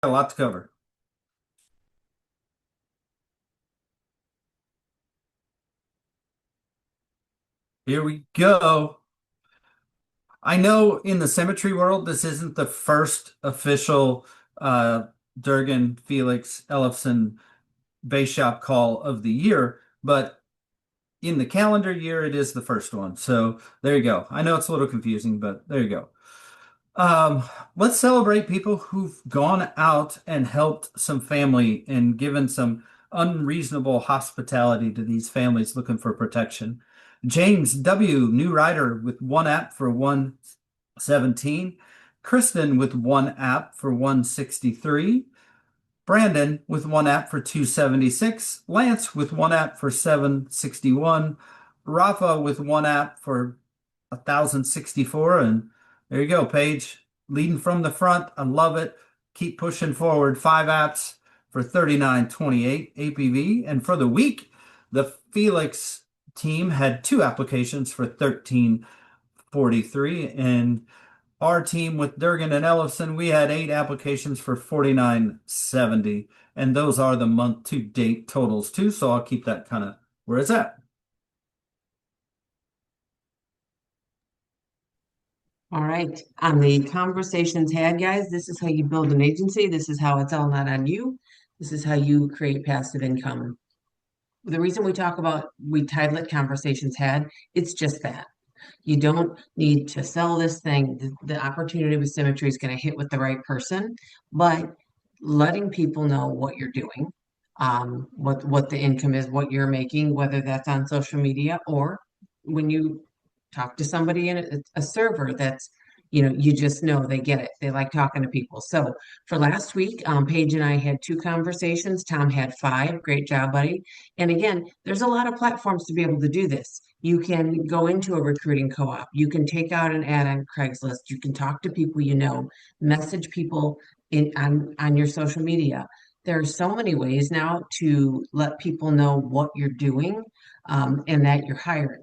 A lot to cover. Here we go. I know in the symmetry world, this isn't the first official uh, Durgan Felix Ellefson base shop call of the year, but in the calendar year, it is the first one. So there you go. I know it's a little confusing, but there you go. Um, let's celebrate people who've gone out and helped some family and given some unreasonable hospitality to these families looking for protection. James W., new writer with one app for 117. Kristen with one app for 163. Brandon with one app for 276. Lance with one app for 761. Rafa with one app for 1,064. And there you go, Paige, leading from the front. I love it. Keep pushing forward. Five apps for 39.28 APV. And for the week, the Felix team had two applications for 13.43. And our team with Durgan and Ellison, we had eight applications for 49.70. And those are the month to date totals too. So I'll keep that kind of where it's at. All right. On the conversations had, guys, this is how you build an agency. This is how it's all not on you. This is how you create passive income. The reason we title it conversations had, it's just that. You don't need to sell this thing. The opportunity with symmetry is going to hit with the right person, but letting people know what you're doing, what the income is, what you're making, whether that's on social media or when you talk to somebody in a server that's, you just know they get it. They like talking to people. So for last week, Paige and I had two conversations. Tom had five. Great job, buddy. And again, there's a lot of platforms to be able to do this. You can go into a recruiting co-op. You can take out an ad on Craigslist. You can talk to people you know, message people on your social media. There are so many ways now to let people know what you're doing, and that you're hiring.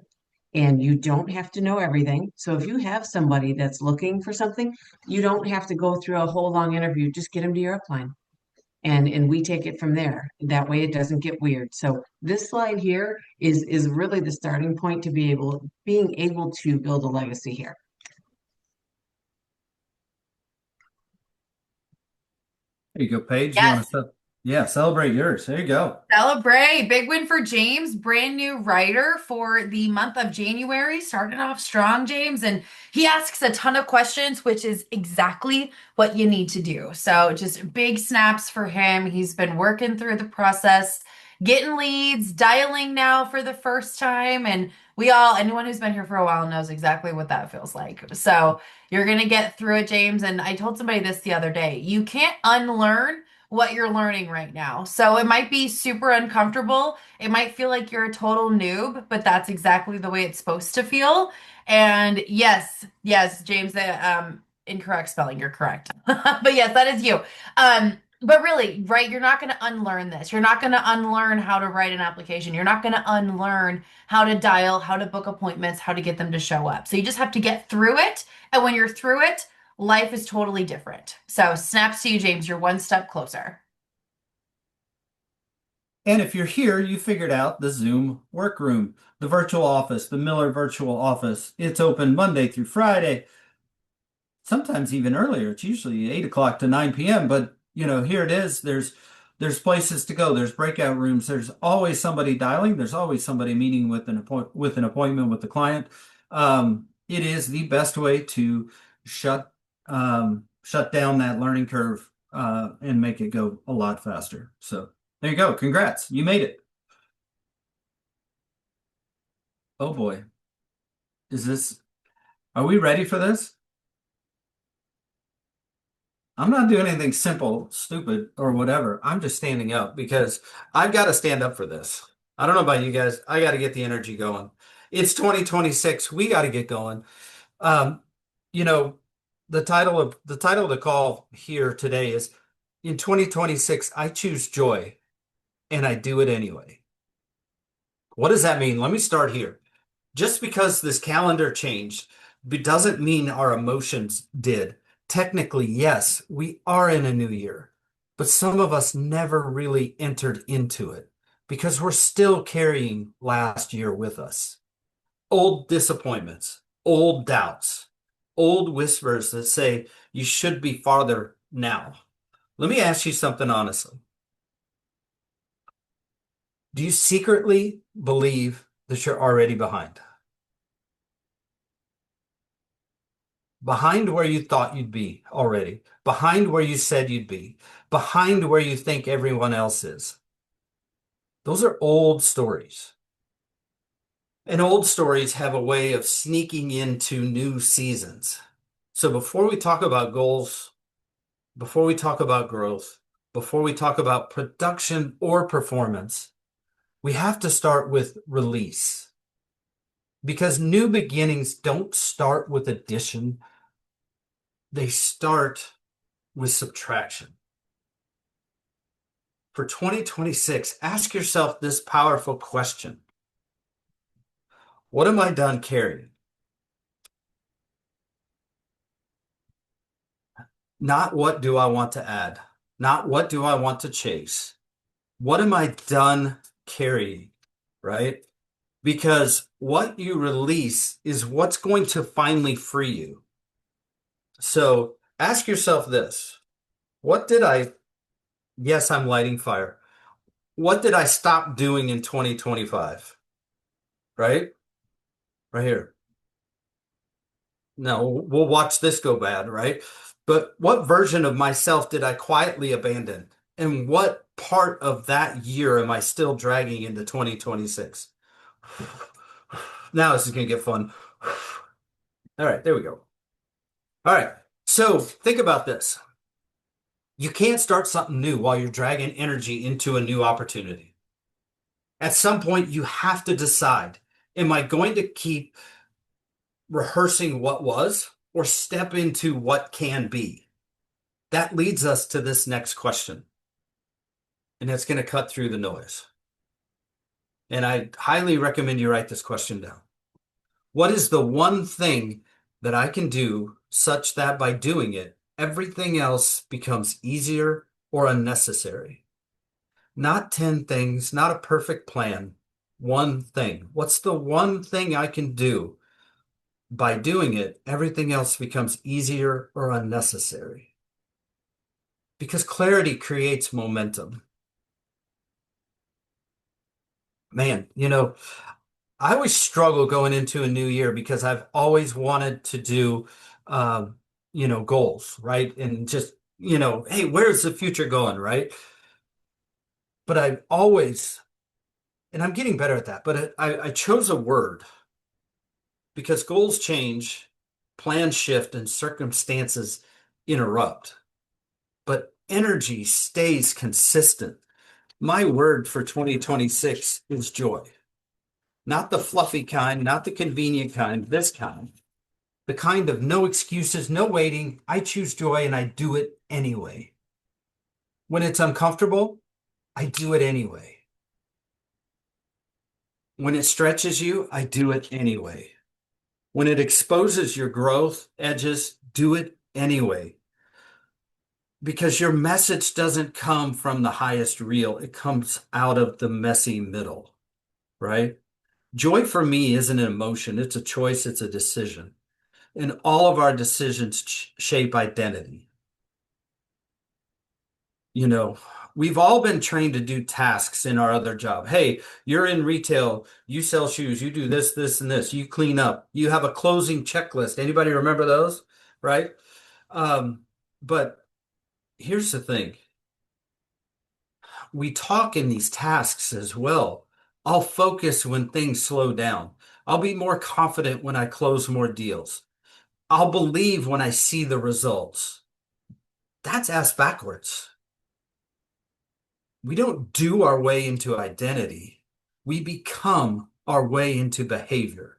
And you don't have to know everything. So if you have somebody that's looking for something, you don't have to go through a whole long interview. Just get them to your upline, and we take it from there. That way it doesn't get weird. So this slide here is really the starting point to being able to build a legacy here. There you go, Paige. You want Yes, to yeah, celebrate yours. There you go. celebrate. Big win for James, brand new writer for the month of January. Started off strong, James, and he asks a ton of questions, which is exactly what you need to do. So just big snaps for him. He's been working through the process, getting leads, dialing now for the first time. And anyone who's been here for a while knows exactly what that feels like. So you're going to get through it, James. And I told somebody this the other day. You can't unlearn what you're learning right now. So it might be super uncomfortable. It might feel like you're a total noob, but that's exactly the way it's supposed to feel. And yes, James, the incorrect spelling, you're correct. But yes, that is you. But really, right, you're not going to unlearn this. You're not going to unlearn how to write an application. You're not going to unlearn how to dial, how to book appointments, how to get them to show up. So you just have to get through it. And when you're through it, life is totally different. So snaps to you, James. You're one step closer. And if you're here, you figured out the Zoom workroom, the virtual office, the Miller virtual office. It's open Monday through Friday, sometimes even earlier. It's usually 8 o'clock to 9 p.m. But here it is. There's places to go. There's breakout rooms. There's always somebody dialing. There's always somebody meeting with an appointment with the client. It is the best way to shut down that learning curve and make it go a lot faster. So there you go. Congrats. You made it. Oh boy. Is this, are we ready for this? I'm not doing anything simple, stupid, or whatever. I'm just standing up because I've got to stand up for this. I don't know about you guys. I got to get the energy going. It's 2026. We got to get going. Um, you know, the title of the call here today is in 2026, I choose joy and I do it anyway. What does that mean? Let me start here. Just because this calendar changed doesn't mean our emotions did. Technically, yes, we are in a new year. but some of us never really entered into it because we're still carrying last year with us. Old disappointments, old doubts, old whispers that say you should be farther now. Let me ask you something honestly. Do you secretly believe that you're already behind? Behind where you thought you'd be already, behind where you said you'd be, behind where you think everyone else is. Those are old stories. And old stories have a way of sneaking into new seasons. So before we talk about goals, before we talk about growth, before we talk about production or performance, we have to start with release. Because new beginnings don't start with addition, they start with subtraction. For 2026, ask yourself this powerful question. What am I done carrying? Not what do I want to add? Not what do I want to chase? What am I done carrying? Right? Because what you release is what's going to finally free you. So ask yourself this. What did I, yes, I'm lighting fire. What did I stop doing in 2025? Right? Right here. No, we'll watch this go bad, right? But what version of myself did I quietly abandon? And what part of that year am I still dragging into 2026? Now this is going to get fun. All right, there we go. All right, so think about this. You can't start something new while you're dragging energy into a new opportunity. At some point, you have to decide, am I going to keep rehearsing what was or step into what can be? That leads us to this next question, and it's going to cut through the noise. And I highly recommend you write this question down. What is the one thing that I can do such that by doing it, everything else becomes easier or unnecessary? Not 10 things, not a perfect plan, one thing. What's the one thing I can do? By doing it, everything else becomes easier or unnecessary. Because clarity creates momentum. Man, I always struggle going into a new year because I've always wanted to do, goals, right? And just, hey, where's the future going, right? But I've always, and I'm getting better at that, but I chose a word because goals change, plans shift, and circumstances interrupt. But energy stays consistent. My word for 2026 is joy. Not the fluffy kind, not the convenient kind, this kind. The kind of no excuses, no waiting. I choose joy and I do it anyway. When it's uncomfortable, I do it anyway. When it stretches you, I do it anyway. When it exposes your growth edges, do it anyway. Because your message doesn't come from the highest reel, it comes out of the messy middle, right? Joy for me isn't an emotion, it's a choice, it's a decision. And all of our decisions shape identity. You know, we've all been trained to do tasks in our other job. Hey, you're in retail, you sell shoes, you do this, this, and this, you clean up, you have a closing checklist. Anybody remember those? Right? But here's the thing. We talk in these tasks as well. I'll focus when things slow down. I'll be more confident when I close more deals. I'll believe when I see the results. That's ass backwards. We don't do our way into identity. We become our way into behavior.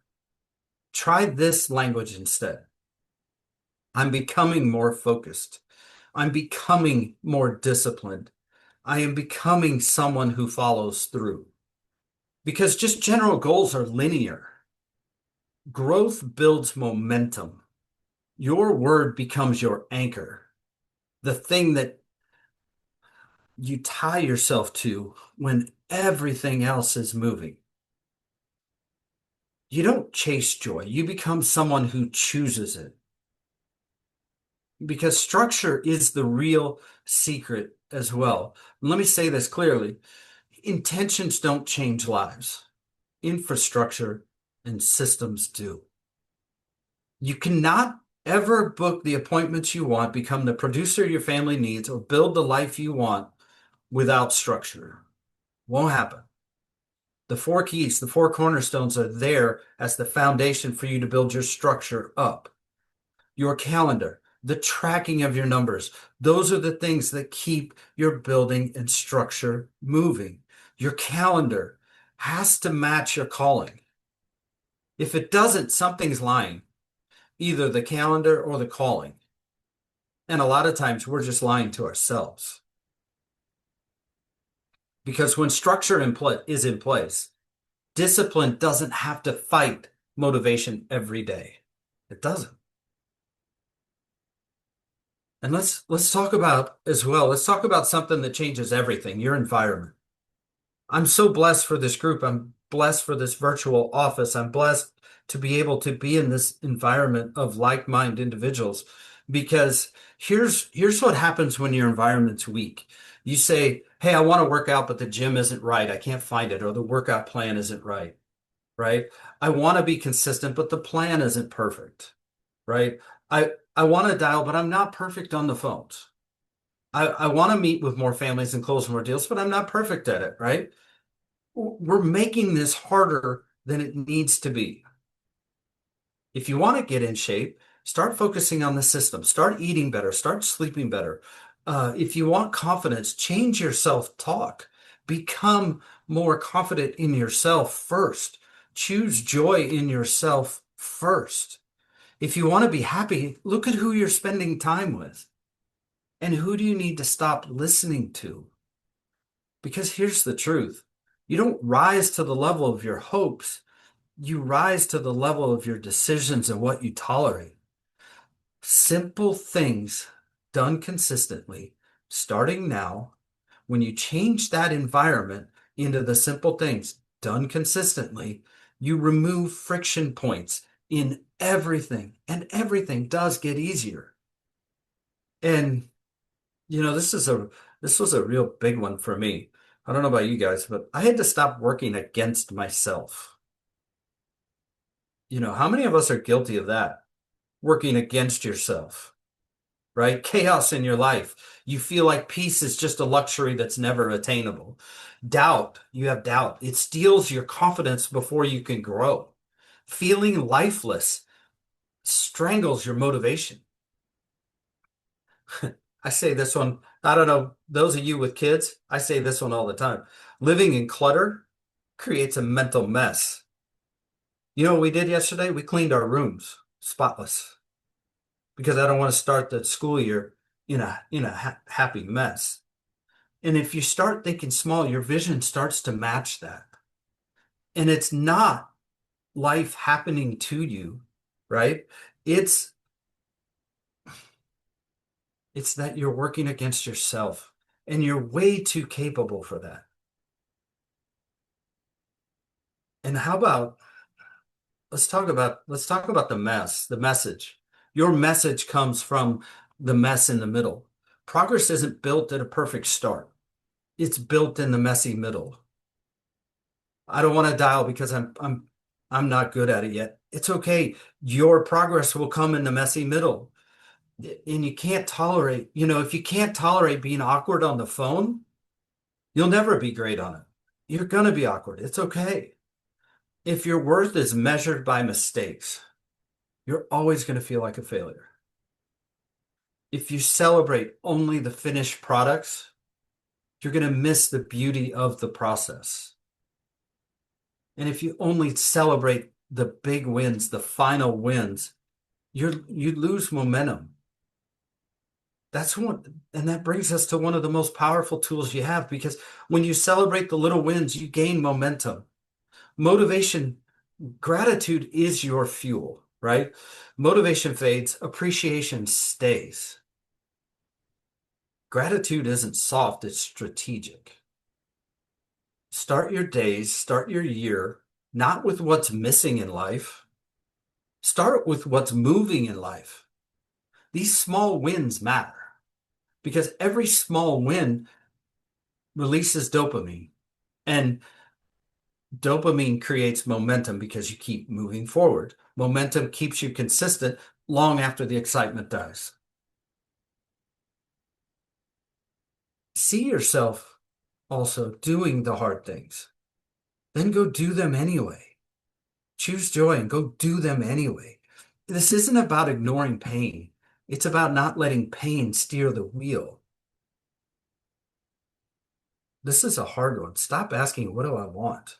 Try this language instead. I'm becoming more focused. I'm becoming more disciplined. I am becoming someone who follows through. Because just general goals are linear. Growth builds momentum. Your word becomes your anchor. The thing that you tie yourself to when everything else is moving. You don't chase joy. You become someone who chooses it because structure is the real secret as well. And let me say this clearly. Intentions don't change lives. Infrastructure and systems do. You cannot ever book the appointments you want, become the producer your family needs, or build the life you want without structure. Won't happen. The four keys, the four cornerstones are there as the foundation for you to build your structure up. Your calendar, the tracking of your numbers, those are the things that keep your building and structure moving. Your calendar has to match your calling. If it doesn't, something's lying, either the calendar or the calling. And a lot of times we're just lying to ourselves. Because when structure is in place, discipline doesn't have to fight motivation every day. It doesn't. And let's talk about as well, let's talk about something that changes everything, your environment. I'm so blessed for this group. I'm blessed for this virtual office. I'm blessed to be able to be in this environment of like-minded individuals because here's what happens when your environment's weak. You say, "Hey, I want to work out, but the gym isn't right. I can't find it," or the workout plan isn't right, right? I want to be consistent, but the plan isn't perfect, right? I want to dial, but I'm not perfect on the phones. I want to meet with more families and close more deals, but I'm not perfect at it, right? We're making this harder than it needs to be. If you want to get in shape, start focusing on the system, start eating better, start sleeping better. If you want confidence, change your self-talk, become more confident in yourself first, choose joy in yourself first. If you want to be happy, look at who you're spending time with and who do you need to stop listening to? Because here's the truth. You don't rise to the level of your hopes. You rise to the level of your decisions and what you tolerate. Simple things done consistently, starting now, when you change that environment into the simple things done consistently, you remove friction points in everything, and everything does get easier. And this was a real big one for me. I don't know about you guys, but I had to stop working against myself. How many of us are guilty of that? Working against yourself, right? Chaos in your life. You feel like peace is just a luxury that's never attainable. Doubt, you have doubt. It steals your confidence before you can grow. Feeling lifeless strangles your motivation. I say this one, I don't know, those of you with kids, I say this one all the time. Living in clutter creates a mental mess. You know what we did yesterday? We cleaned our rooms spotless because I don't want to start the school year in a happy mess. And if you start thinking small, your vision starts to match that. And it's not life happening to you, right? It's it's that you're working against yourself and you're way too capable for that. And how about let's talk about the mess, the message. Your message comes from the mess in the middle. Progress isn't built at a perfect start. It's built in the messy middle. I don't want to dial because I'm not good at it yet. It's okay. Your progress will come in the messy middle. And you can't tolerate, if you can't tolerate being awkward on the phone, you'll never be great on it. You're gonna be awkward. It's okay. If your worth is measured by mistakes, you're always going to feel like a failure. If you celebrate only the finished products, you're going to miss the beauty of the process. And if you only celebrate the big wins, the final wins, you lose momentum. And that brings us to one of the most powerful tools you have because when you celebrate the little wins, you gain momentum. Motivation, gratitude is your fuel, right? Motivation fades, appreciation stays. Gratitude isn't soft, it's strategic. Start your days, start your year, not with what's missing in life. Start with what's moving in life. These small wins matter because every small win releases dopamine, and dopamine creates momentum because you keep moving forward. Momentum keeps you consistent long after the excitement dies. See yourself also doing the hard things, then go do them anyway. Choose joy and go do them anyway. This isn't about ignoring pain. It's about not letting pain steer the wheel. This is a hard one. Stop asking, what do I want?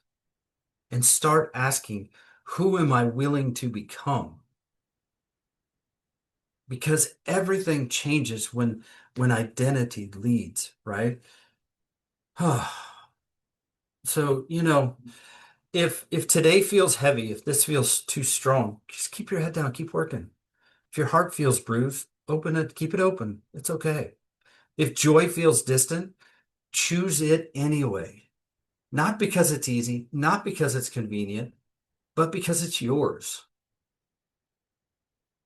And start asking, who am I willing to become? Because everything changes when identity leads, right? So, if today feels heavy, if this feels too strong, just keep your head down, keep working. If your heart feels bruised, open it, keep it open. It's okay. If joy feels distant, choose it anyway. Not because it's easy, not because it's convenient, but because it's yours.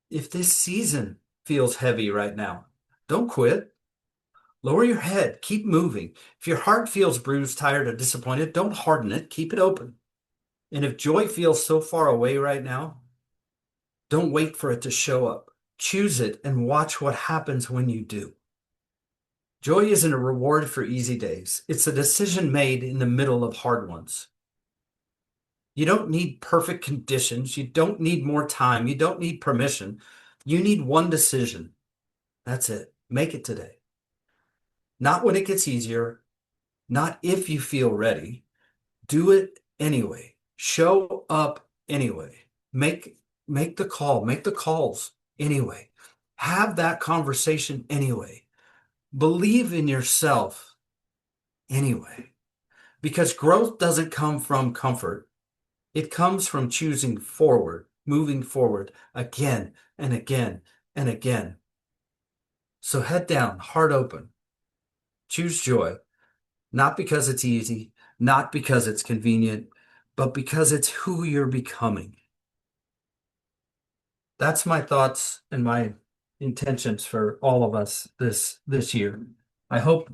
If this season feels heavy right now, don't quit. Lower your head, keep moving. If your heart feels bruised, tired, or disappointed, don't harden it, keep it open. And if joy feels so far away right now, don't wait for it to show up. Choose it and watch what happens when you do. Joy isn't a reward for easy days. It's a decision made in the middle of hard ones. You don't need perfect conditions. You don't need more time. You don't need permission. You need one decision. That's it. Make it today. Not when it gets easier, not if you feel ready. Do it anyway. Show up anyway. Make the call, make the calls anyway. Have that conversation anyway. Believe in yourself anyway. Because growth doesn't come from comfort. It comes from choosing forward, moving forward again and again and again. So head down, heart open. Choose joy, not because it's easy, not because it's convenient, but because it's who you're becoming. That's my thoughts and my intentions for all of us this year. I hope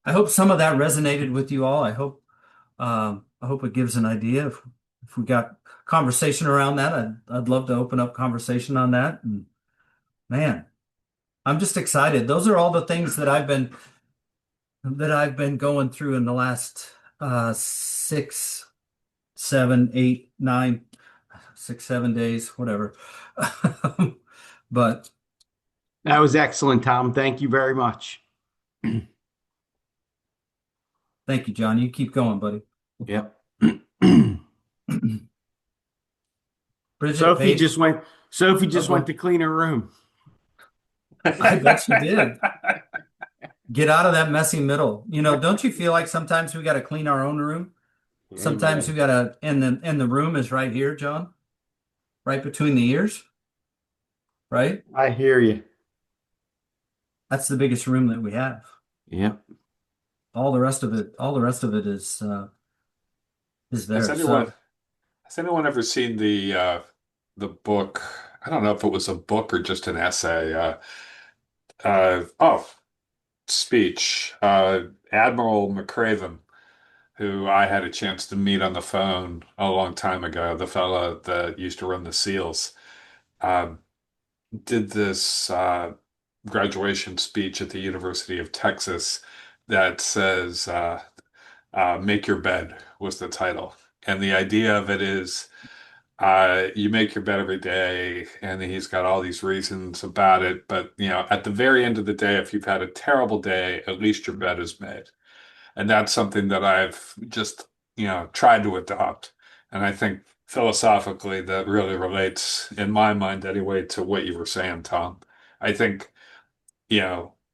I hope some of that resonated with you all. I hope it gives an idea. If we got conversation around that, I'd love to open up conversation on that. And man, I'm just excited. Those are all the things that I've been going through in the last 6, 7, 8, 9, 6, 7 days, whatever. But That was excellent, Tom. Thank you very much. thank you, John. You keep going, buddy. Yep. Bridget, Sophie Paige, just went. Sophie oh, just went to clean her room. I bet she did. Get out of that messy middle. Don't you feel like sometimes we got to clean our own room? Sometimes we Amen. got to, and the room is right here, John, right between the ears, right? I hear you. That's the biggest room that we have. Yep. All the rest of it is Has there. anyone So has anyone ever seen the book? I don't know if it was a book or just an essay. Oh, speech. Admiral McCraven, who I had a chance to meet on the phone a long time ago, the fella that used to run the SEALs, um, did this graduation speech at the University of Texas that says, "Make your bed" was the title. And the idea of it is you make your bed every day, and he's got all these reasons about it. But, at the very end of the day, if you've had a terrible day, at least your bed is made. And that's something that I've just, tried to adopt. And I think philosophically that really relates, in my mind anyway, to what you were saying, Tom. I think,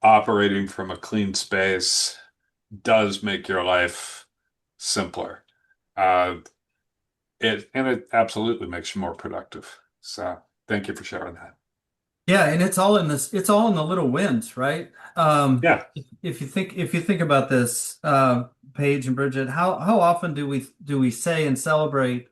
operating from a clean space does make your life simpler. Uh, it absolutely makes you more productive. So thank you for sharing that. Yeah, and it's all in this, it's all in the little wins, right? Yeah. If you think about this, Paige and Bridget, how often do we say and celebrate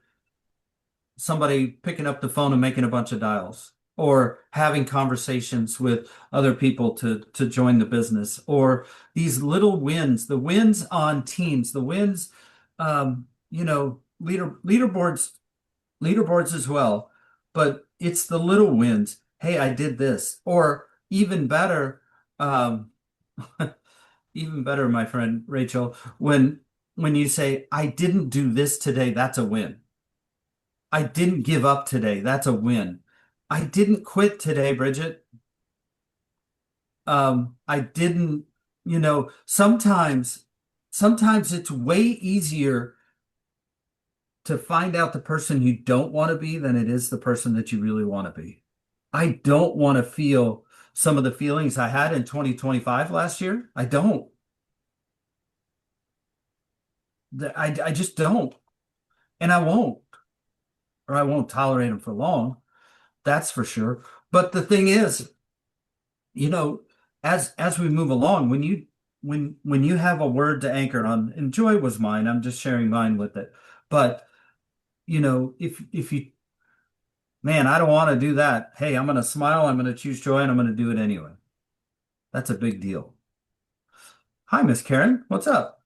somebody picking up the phone and making a bunch of dials, or having conversations with other people to join the business, or these little wins, the wins on teams, the wins, leaderboards as well, but it's the little wins. Hey, I did this, or even better, um, even better, my friend Rachel, when you say, I didn't do this today, that's a win. I didn't give up today. That's a win. I didn't quit today, Bridget. I didn't, sometimes it's way easier to find out the person you don't want to be than it is the person that you really want to be. I don't want to feel some of the feelings I had in 2025 last year. I don't. I just don't. And I won't, or I won't tolerate them for long. That's for sure. But the thing is, you know, as we move along, when you have a word to anchor on, and joy was mine, I'm just sharing mine with it. But if you, man, I don't want to do that. Hey, I'm gonna smile, I'm gonna choose joy, and I'm gonna do it anyway. That's a big deal. Hi, Miss Karen. What's up?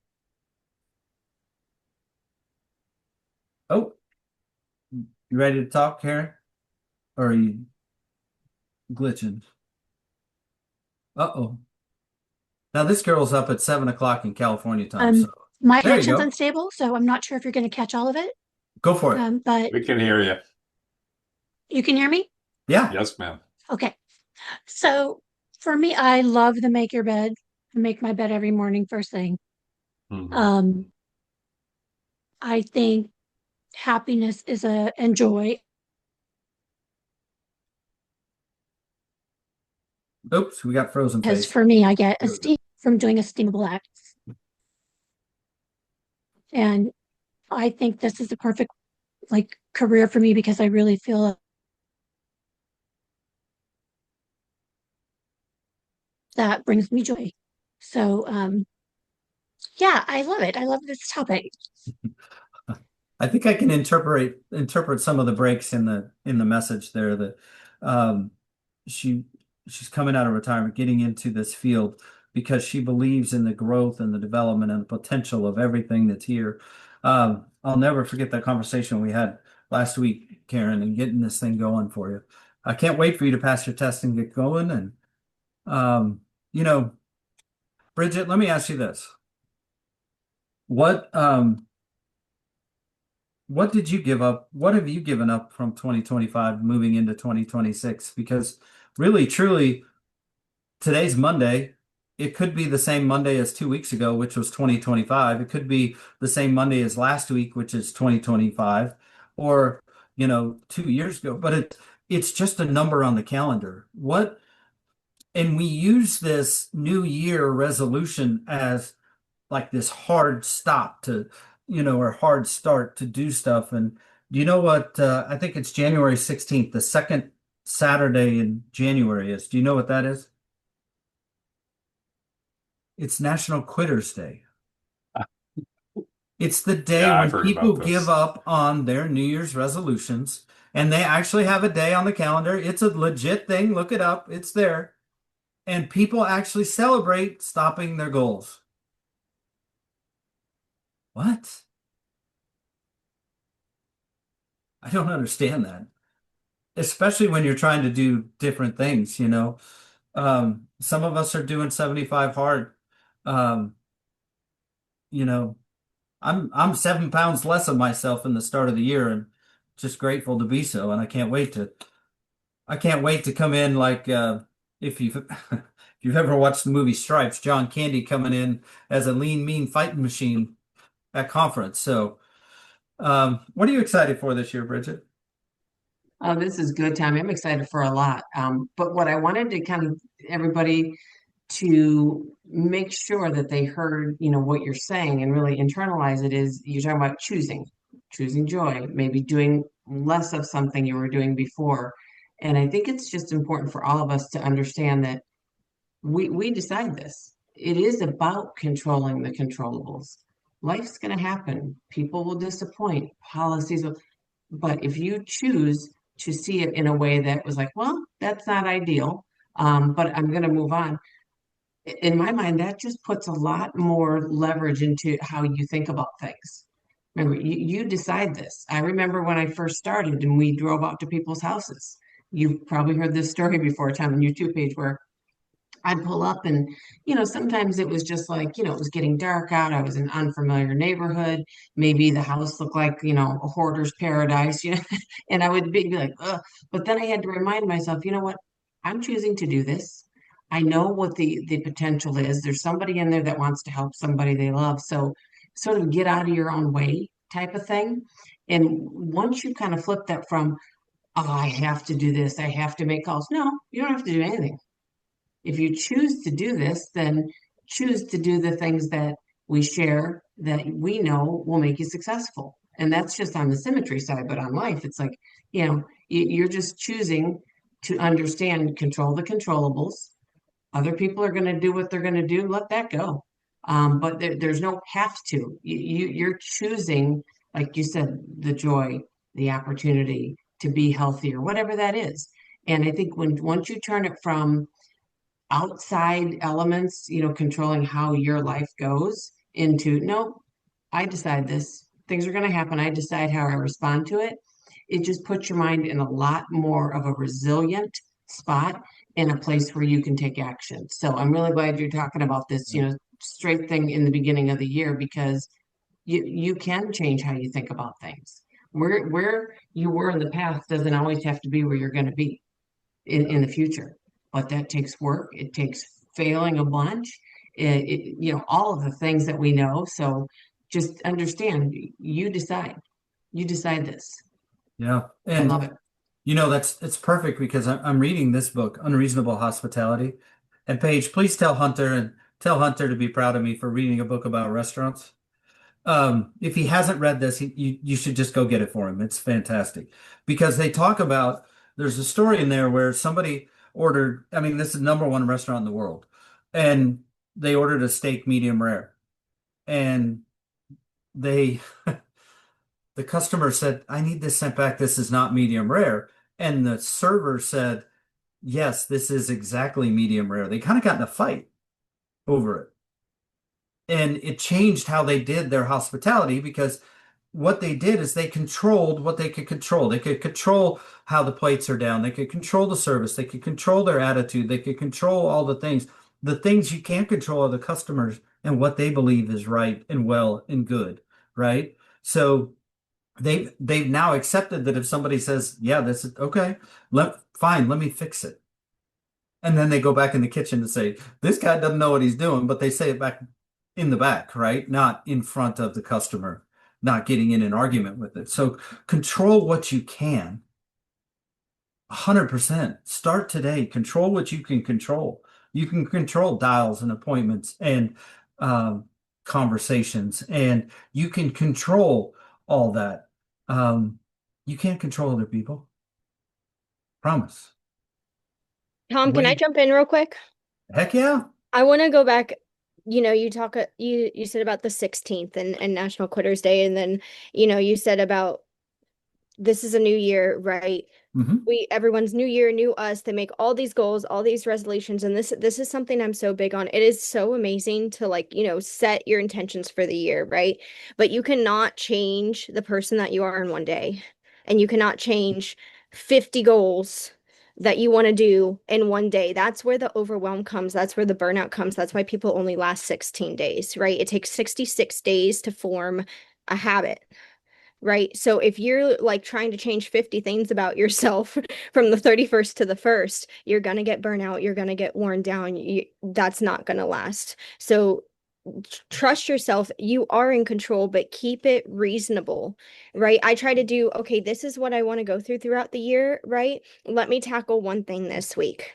Oh, you ready to talk, Karen? Or are you glitching? Uh-oh. Now this girl's up at 7 o'clock in California time, so Um, my there you connection's go. unstable, so I'm not sure if you're going to catch all of it. Go for it. But We can hear you. you can hear me? Yeah. Yes, ma'am. Okay. So for me, I love the make your bed. I make my bed every morning first thing. Mhm. Um, I think happiness is and joy Oops, we got frozen because face. for me, I get There we go. esteem from doing esteemable acts. And I think this is the perfect like career for me because I really feel that brings me joy. So yeah, I love it. I love this topic. I think I can interpret some of the breaks in the message there, that um, she she's coming out of retirement, getting into this field because she believes in the growth and the development and the potential of everything that's here. I'll never forget that conversation we had last week, Karen, and getting this thing going for you. I can't wait for you to pass your test and get going. And um, you know, Bridget, let me ask you this: what what did you give up? What have you given up from 2025 moving into 2026? Because really, truly, today's Monday. It could be the same Monday as 2 weeks ago, which was 2025. It could be the same Monday as last week, which is 2025, or 2 years ago. But it's just a number on the calendar. And we use this New Year resolution as like this hard stop to, or hard start to do stuff. And do you know what? I think it's January 16th, the second Saturday in January is. Do you know what that is? It's National Quitters Day. It's the day Yeah, I've when heard people about give this. up on their New Year's resolutions, and they actually have a day on the calendar. It's a legit thing. Look it up. It's there. And people actually celebrate stopping their goals. What? I don't understand that. Especially when you're trying to do different things, some of us are doing 75 hard. Um, you know, I'm 7 pounds less of myself in the start of the year, and just grateful to be so. And I can't wait to come in like if you've if you've ever watched the movie Stripes, John Candy coming in as a lean, mean fighting machine at conference. So, what are you excited for this year, Bridget? Oh, this is good, Tommy. I'm excited for a lot. But what I wanted to kind of everybody to make sure that they heard, what you're saying and really internalize it is you're talking about choosing joy, maybe doing less of something you were doing before. And I think it's just important for all of us to understand that we decide this. It is about controlling the controllables. Life's going to happen. People will disappoint. Policies will, but if you choose to see it in a way that was like, well, that's not ideal, but I'm going to move on. In my mind, that just puts a lot more leverage into how you think about things. Remember, you decide this. I remember when I first started and we drove out to people's houses. You've probably heard this story before, Tom, on YouTube page where I'd pull up and, sometimes it was just like, it was getting dark out. I was in an unfamiliar neighborhood. Maybe the house looked like, a hoarder's paradise, and I would be like, ugh. But then I had to remind myself, you know what? I'm choosing to do this. I know what the potential is. There's somebody in there that wants to help somebody they love. So sort of get out of your own way type of thing. And once you kind of flip that from, oh, I have to do this, I have to make calls. No, you don't have to do anything. If you choose to do this, then choose to do the things that we share that we know will make you successful. And that's just on the symmetry side, but on life, it's like, you're just choosing to understand, control the controllables. Other people are going to do what they're going to do, let that go. But there's no have to. You're choosing, like you said, the joy, the opportunity to be healthier, whatever that is. And I think once you turn it from outside elements, controlling how your life goes into, no, I decide this. Things are going to happen. I decide how I respond to it. It just puts your mind in a lot more of a resilient spot in a place where you can take action. So I'm really glad you're talking about this, straight thing in the beginning of the year because you can change how you think about things. Where you were in the past doesn't always have to be where you're going to be in the future. But that takes work. It takes failing a bunch. All of the things that we know. So just understand, you decide. You decide this. Yeah. I And love it. that's it's perfect because I'm reading this book, Unreasonable Hospitality. And Paige, please tell Hunter to be proud of me for reading a book about restaurants. If he hasn't read this, you should just go get it for him. It's fantastic because they talk about there's a story in there where somebody ordered, I mean, this is number one restaurant in the world, and they ordered a steak medium rare, and they the customer said, "I need this sent back. This is not medium rare," and the server said, "Yes, this is exactly medium rare." They kind of got in a fight over it. And it changed how they did their hospitality because what they did is they controlled what they could control. They could control how the plates are down. They could control the service. They could control their attitude. They could control all the things. The things you can't control are the customers and what they believe is right and well and good, right? So they've now accepted that if somebody says, "Yeah, this is okay, fine, let me fix it." And then they go back in the kitchen to say, "This guy doesn't know what he's doing," but they say it back in the back, right? Not in front of the customer, not getting in an argument with it. So control what you can. 100%. Start today. Control what you can control. You can control dials and appointments and conversations, and you can control all that. Um, you can't control other people. Promise. Tom, can I Wait, jump in real quick? heck yeah. I want to go back. You talk you said about the 16th and National Quitters Day, and then you said about this is a new year, right? Hmm. Everyone's new year, new us. They make all these goals, all these resolutions, and this is something I'm so big on. It is so amazing to set your intentions for the year, right? But you cannot change the person that you are in one day, and you cannot change 50 goals that you want to do in one day. That's where the overwhelm comes. That's where the burnout comes. That's why people only last 16 days, right? It takes 66 days to form a habit. Right. So if you're like trying to change 50 things about yourself from the 31st to the 1st, you're going to get burnout. You're going to get worn down. That's not going to last. So trust yourself. You are in control, but keep it reasonable. Right. I try to do, okay, this is what I want to go through throughout the year. Right. Let me tackle one thing this week.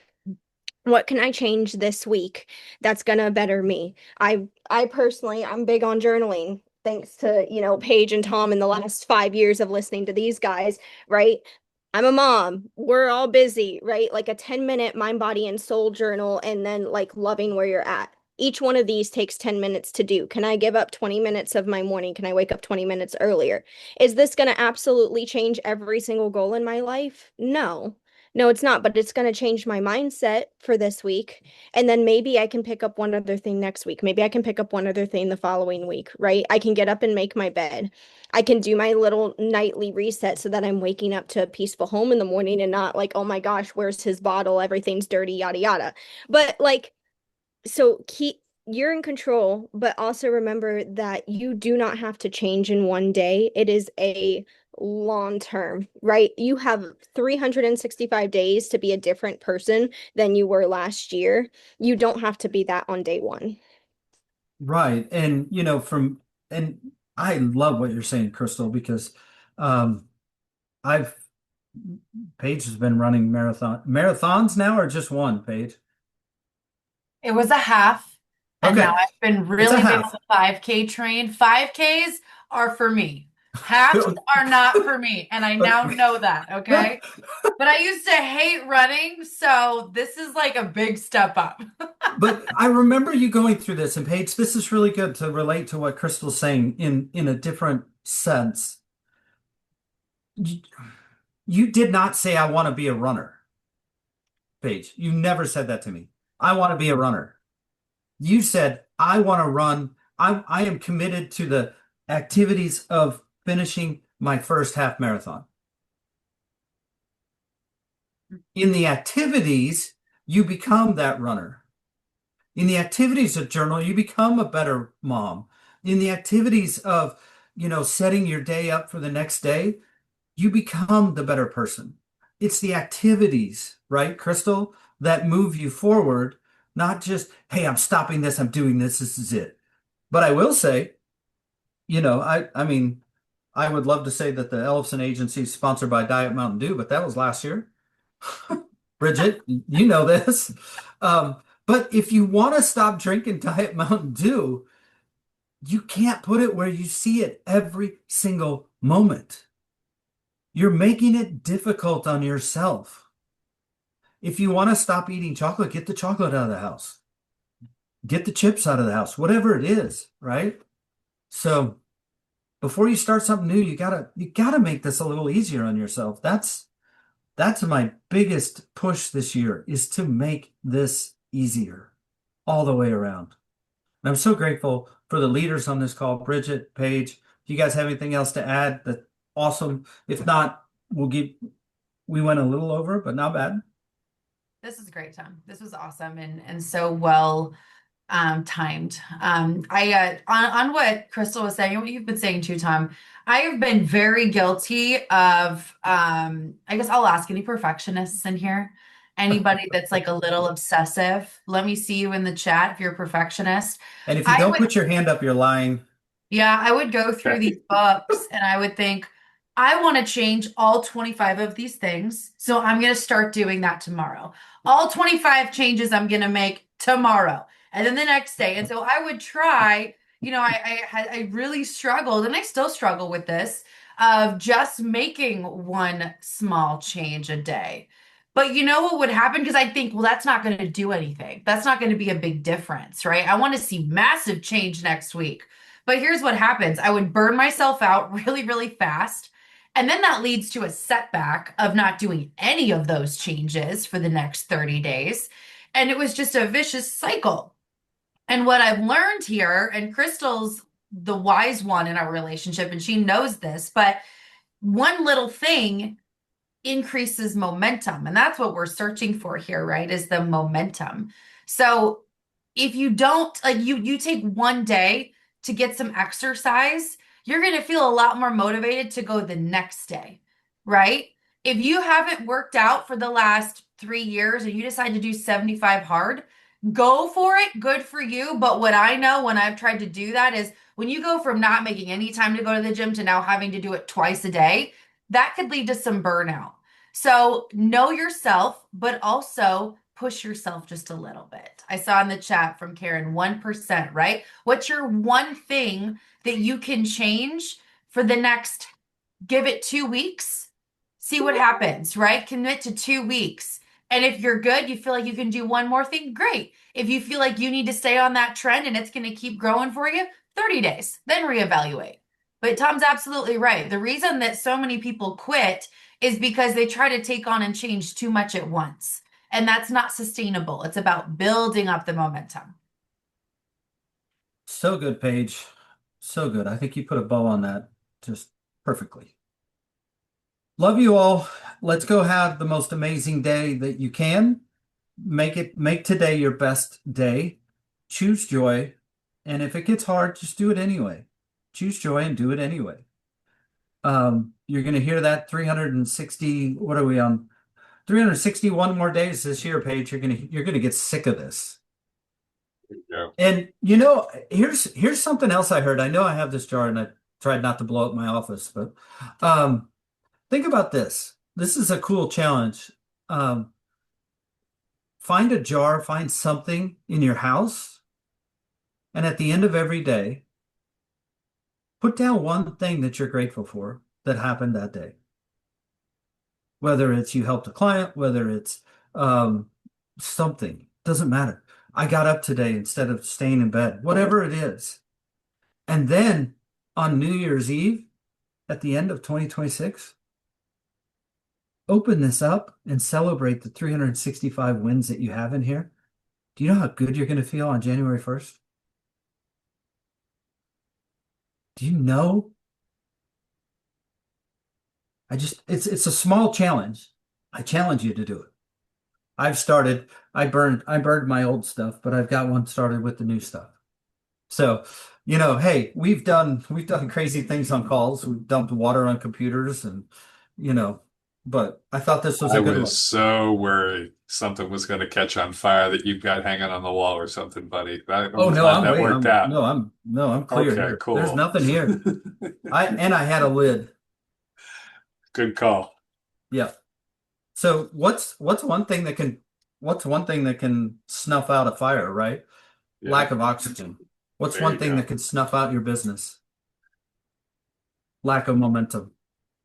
What can I change this week that's gonna better me? I personally I'm big on journaling thanks to Paige and Tom in the last 5 years of listening to these guys, right? I'm a mom. We're all busy, right? Like a 10-minute mind, body, and soul journal, and then like loving where you're at. Each one of these takes 10 minutes to do. Can I give up 20 minutes of my morning? Can I wake up 20 minutes earlier? Is this going to absolutely change every single goal in my life? No. No, it's not, but it's going to change my mindset for this week. And then maybe I can pick up one other thing next week. Maybe I can pick up one other thing the following week, right? I can get up and make my bed. I can do my little nightly reset so that I'm waking up to a peaceful home in the morning and not like, oh my gosh, where's his bottle? Everything's dirty, yada yada. But like, so you're in control, but also remember that you do not have to change in one day. It is a long term, right? You have 365 days to be a different person than you were last year. You don't have to be that on day one. Right. And and I love what you're saying, Crystal, because um I've Paige has been running marathons now, or just one, Paige? It was a half, and now Okay. I've been It's a really big on half. the 5K train. 5Ks are for me. Halves are not for me, and I now know that, okay? But I used to hate running, so this is like a big step up. But I remember you going through this, and Paige, this is really good to relate to what Crystal's saying in a different sense. You, you did not say, I want to be a runner, Paige. You never said that to me. I want to be a runner. You said, I want to run. I am committed to the activities of finishing my first half marathon. In the activities, you become that runner. In the activities of journal, you become a better mom. In the activities of, setting your day up for the next day, you become the better person. It's the activities, right, Crystal, that move you forward, not just, hey, I'm stopping this, I'm doing this, this is it. But I will say, I mean, I would love to say that the Ellison Agency is sponsored by Diet Mountain Dew, but that was last year. Bridget, you know this. Um, but if you want to stop drinking Diet Mountain Dew, you can't put it where you see it every single moment. You're making it difficult on yourself. If you want to stop eating chocolate, get the chocolate out of the house. Get the chips out of the house, whatever it is, right? So before you start something new, you gotta make this a little easier on yourself. That's my biggest push this year is to make this easier all the way around. And I'm so grateful for the leaders on this call, Bridget, Paige. Do you guys have anything else to add? That's awesome. If not, we went a little over, but not bad. This is great, Tom. This was awesome and so well timed. I on what Crystal was saying, and what you've been saying too, Tom. I have been very guilty of I guess I'll ask any perfectionists in here. Anybody that's like a little obsessive, let me see you in the chat if you're a perfectionist. And if you I don't would put your hand up, you're lying. Yeah, I would go through these books and I would think, I want to change all 25 of these things. So I'm going to start doing that tomorrow. All 25 changes I'm going to make tomorrow. And then the next day. And so I would try, I really struggled and I still struggle with this of just making one small change a day. But you know what would happen? Because I think, well, that's not going to do anything. That's not going to be a big difference, right? I want to see massive change next week. But here's what happens. I would burn myself out really, really fast. And then that leads to a setback of not doing any of those changes for the next 30 days. And it was just a vicious cycle. And what I've learned here, and Crystal's the wise one in our relationship, and she knows this, but one little thing increases momentum. And that's what we're searching for here, right? Is the momentum. So if you don't like you take one day to get some exercise, you're going to feel a lot more motivated to go the next day, right? If you haven't worked out for the last 3 years and you decide to do 75 hard, go for it. Good for you. But what I know when I've tried to do that is when you go from not making any time to go to the gym to now having to do it twice a day, that could lead to some burnout. So know yourself, but also push yourself just a little bit. I saw in the chat from Karen, 1%, right? What's your one thing that you can change for the next, give it 2 weeks, See what happens, right? Commit to 2 weeks. And if you're good, you feel like you can do one more thing, great. If you feel like you need to stay on that trend and it's going to keep growing for you, 30 days, then reevaluate. But Tom's absolutely right. The reason that so many people quit is because they try to take on and change too much at once. And that's not sustainable. It's about building up the momentum. So good, Paige. So good. I think you put a bow on that just perfectly. Love you all. Let's go have the most amazing day that you can. Make today your best day. Choose joy. And if it gets hard, just do it anyway. Choose joy and do it anyway. You're going to hear that 360, what are we on? 361 more days this year, Paige. You're going to get sick of this. Yeah. And here's something else I heard. I know I have this jar and I tried not to blow up my office, but think about this. This is a cool challenge. Um, find a jar, find something in your house, and at the end of every day, put down one thing that you're grateful for that happened that day. Whether it's you helped a client, whether it's um, something, doesn't matter. I got up today instead of staying in bed, whatever it is. And then on New Year's Eve, at the end of 2026, open this up and celebrate the 365 wins that you have in here. Do you know how good you're going to feel on January 1st? Do you know? It's a small challenge. I challenge you to do it. I burned my old stuff, but I've got one started with the new stuff. So, hey, we've done crazy things on calls. We've dumped water on computers and, you know, but I thought this was I a good was one. so worried something was going to catch on fire that you've got hanging on the wall or something, buddy. Oh I'm no, glad I'm that wait, worked I'm out. no, I'm no, I'm clear Okay, here. There's cool. nothing here. I had a lid. Good call. Yeah. So what's one thing that can snuff out a fire, right? Yeah, Lack of oxygen. What's there one you thing that go. can snuff out your business? Lack of momentum.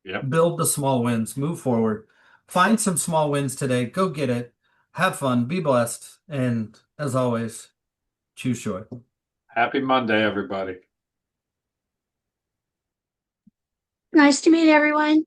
Yep. Build the small wins, move forward. Find some small wins today. Go get it. Have fun, be blessed, and as always, choose joy. Happy Monday, everybody. Nice to meet everyone.